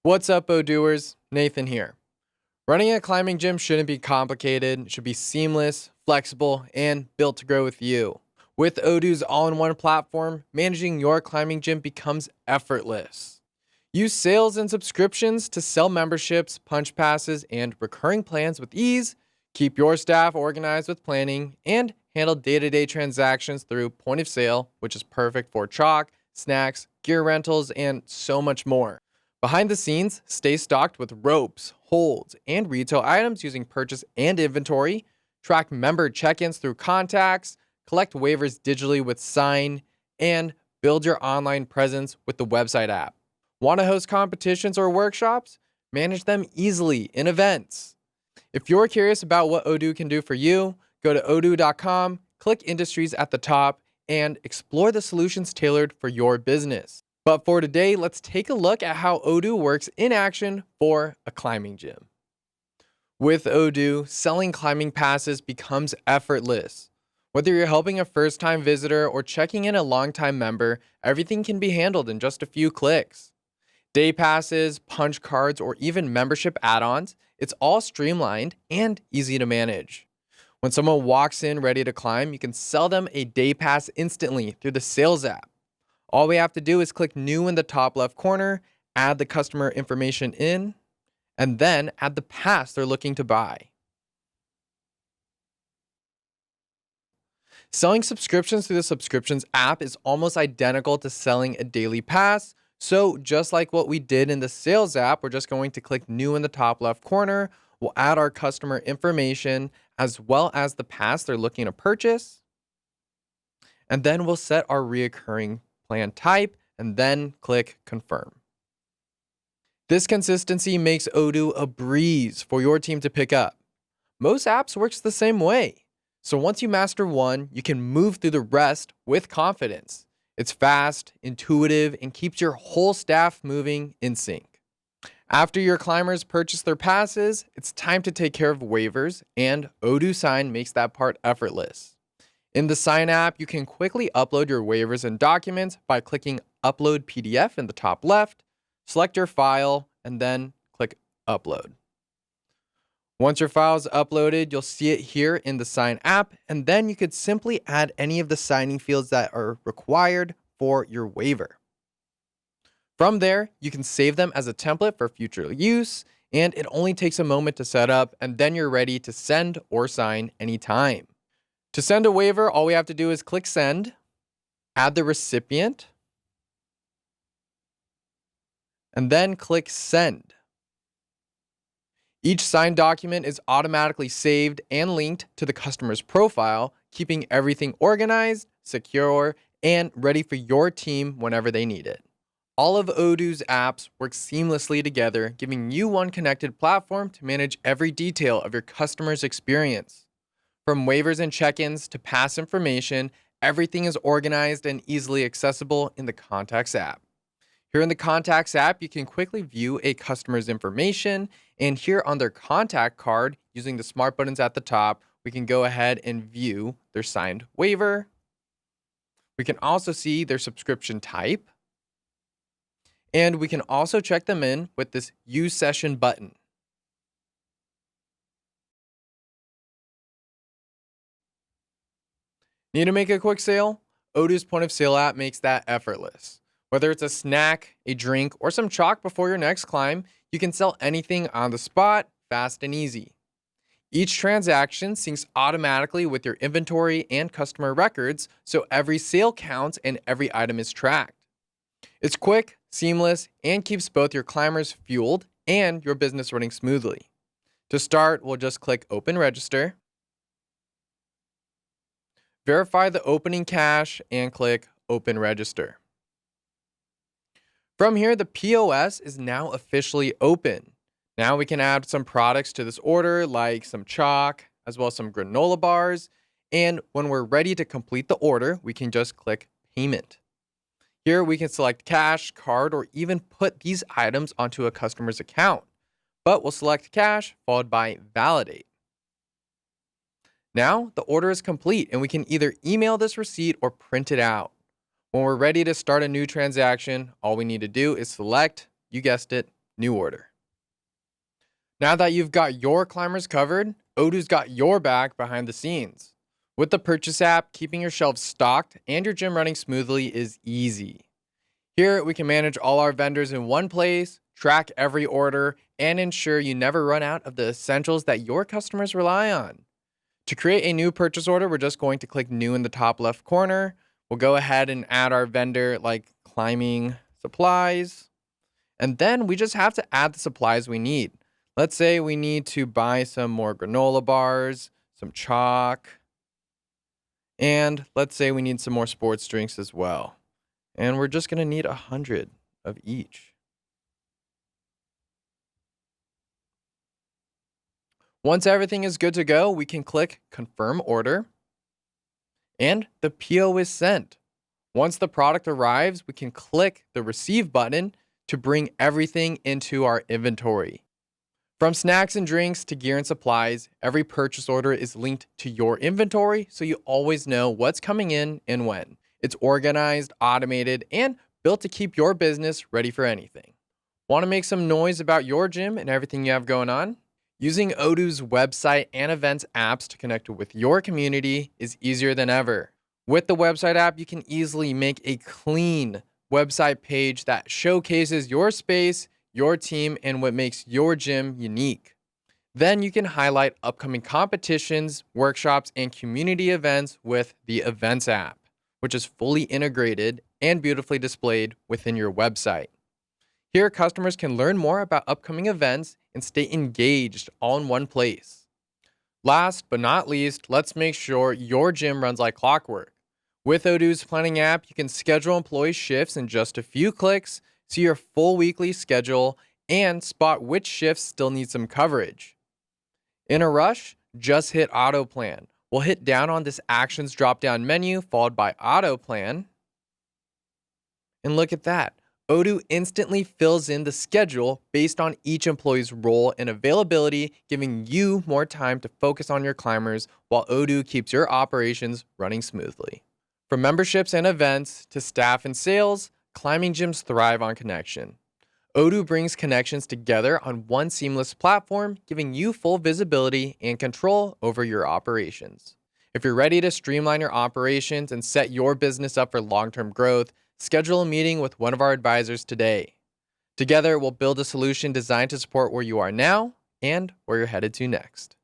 What's up, Odooers? Nathan here. Running a climbing gym shouldn't be complicated. It should be seamless, flexible, and built to grow with you. With Odoo's all-in-one platform, managing your climbing gym becomes effortless. Use sales and subscriptions to sell memberships, punch passes, and recurring plans with ease. Keep your staff organized with planning, and handle day-to-day transactions through point of sale, which is perfect for chalk, snacks, gear rentals, and so much more. Behind the scenes, stay stocked with ropes, holds, and retail items using purchase and inventory. Track member check-ins through contacts, collect waivers digitally with Sign, and build your online presence with the website app. Want to host competitions or workshops? Manage them easily in events. If you're curious about what Odoo can do for you, go to odoo.com, click Industries at the top, and explore the solutions tailored for your business. But for today, let's take a look at how Odoo works in action for a climbing gym. With Odoo, selling climbing passes becomes effortless. Whether you're helping a first-time visitor or checking in a long-time member, everything can be handled in just a few clicks. Day passes, punch cards, or even membership add-ons, it's all streamlined and easy to manage. When someone walks in ready to climb, you can sell them a day pass instantly through the sales app. All we have to do is click New in the top left corner, add the customer information in, and then add the pass they're looking to buy. Selling subscriptions through the subscriptions app is almost identical to selling a daily pass. So just like what we did in the sales app, we're just going to click New in the top left corner. We'll add our customer information as well as the pass they're looking to purchase. And then we'll set our reoccurring plan type, and then click Confirm. This consistency makes Odoo a breeze for your team to pick up. Most apps works the same way. So once you master one, you can move through the rest with confidence. It's fast, intuitive, and keeps your whole staff moving in sync. After your climbers purchase their passes, it's time to take care of waivers, and Odoo Sign makes that part effortless. In the Sign app, you can quickly upload your waivers and documents by clicking Upload PDF in the top left, select your file, and then click Upload. Once your file is uploaded, you'll see it here in the Sign app, and then you could simply add any of the signing fields that are required for your waiver. From there, you can save them as a template for future use, and it only takes a moment to set up, and then you're ready to send or sign anytime. To send a waiver, all we have to do is click Send, add the recipient, and then click Send. Each signed document is automatically saved and linked to the customer's profile, keeping everything organized, secure, and ready for your team whenever they need it. All of Odoo's apps work seamlessly together, giving you one connected platform to manage every detail of your customer's experience. From waivers and check-ins to pass information, everything is organized and easily accessible in the Contacts app. Here in the Contacts app, you can quickly view a customer's information, and here on their contact card, using the smart buttons at the top, we can go ahead and view their signed waiver. We can also see their subscription type, and we can also check them in with this Use Session button. Need to make a quick sale? Odoo's point of sale app makes that effortless. Whether it's a snack, a drink, or some chalk before your next climb, you can sell anything on the spot, fast and easy. Each transaction syncs automatically with your inventory and customer records, so every sale counts and every item is tracked. It's quick, seamless, and keeps both your climbers fueled and your business running smoothly. To start, we'll just click Open Register. Verify the opening cache and click Open Register. From here, the POS is now officially open. Now we can add some products to this order, like some chalk, as well as some granola bars. And when we're ready to complete the order, we can just click Payment. Here we can select cash, card, or even put these items onto a customer's account. But we'll select cash, followed by Validate. Now, the order is complete, and we can either email this receipt or print it out. When we're ready to start a new transaction, all we need to do is select, you guessed it, new order. Now that you've got your climbers covered, Odoo's got your back behind the scenes. With the Purchase app, keeping your shelves stocked and your gym running smoothly is easy. Here, we can manage all our vendors in one place, track every order, and ensure you never run out of the essentials that your customers rely on. To create a new purchase order, we're just going to click New in the top left corner. We'll go ahead and add our vendor like climbing supplies. And then we just have to add the supplies we need. Let's say we need to buy some more granola bars, some chalk, and let's say we need some more sports drinks as well. And we're just going to need 100 of each. Once everything is good to go, we can click Confirm Order, and the PO is sent. Once the product arrives, we can click the Receive button to bring everything into our inventory. From snacks and drinks to gear and supplies, every purchase order is linked to your inventory, so you always know what's coming in and when. It's organized, automated, and built to keep your business ready for anything. Want to make some noise about your gym and everything you have going on? Using Odoo's website and events apps to connect with your community is easier than ever. With the website app, you can easily make a clean website page that showcases your space, your team, and what makes your gym unique. Then you can highlight upcoming competitions, workshops, and community events with the Events app, which is fully integrated and beautifully displayed within your website. Here, customers can learn more about upcoming events and stay engaged all in one place. Last but not least, let's make sure your gym runs like clockwork. With Odoo's planning app, you can schedule employee shifts in just a few clicks, see your full weekly schedule, and spot which shifts still need some coverage. In a rush, just hit Auto Plan. We'll hit down on this Actions drop-down menu, followed by Auto Plan. And look at that. Odoo instantly fills in the schedule based on each employee's role and availability, giving you more time to focus on your climbers while Odoo keeps your operations running smoothly. From memberships and events to staff and sales, climbing gyms thrive on connection. Odoo brings connections together on one seamless platform, giving you full visibility and control over your operations. If you're ready to streamline your operations and set your business up for long-term growth, schedule a meeting with one of our advisors today. Together, we'll build a solution designed to support where you are now and where you're headed to next.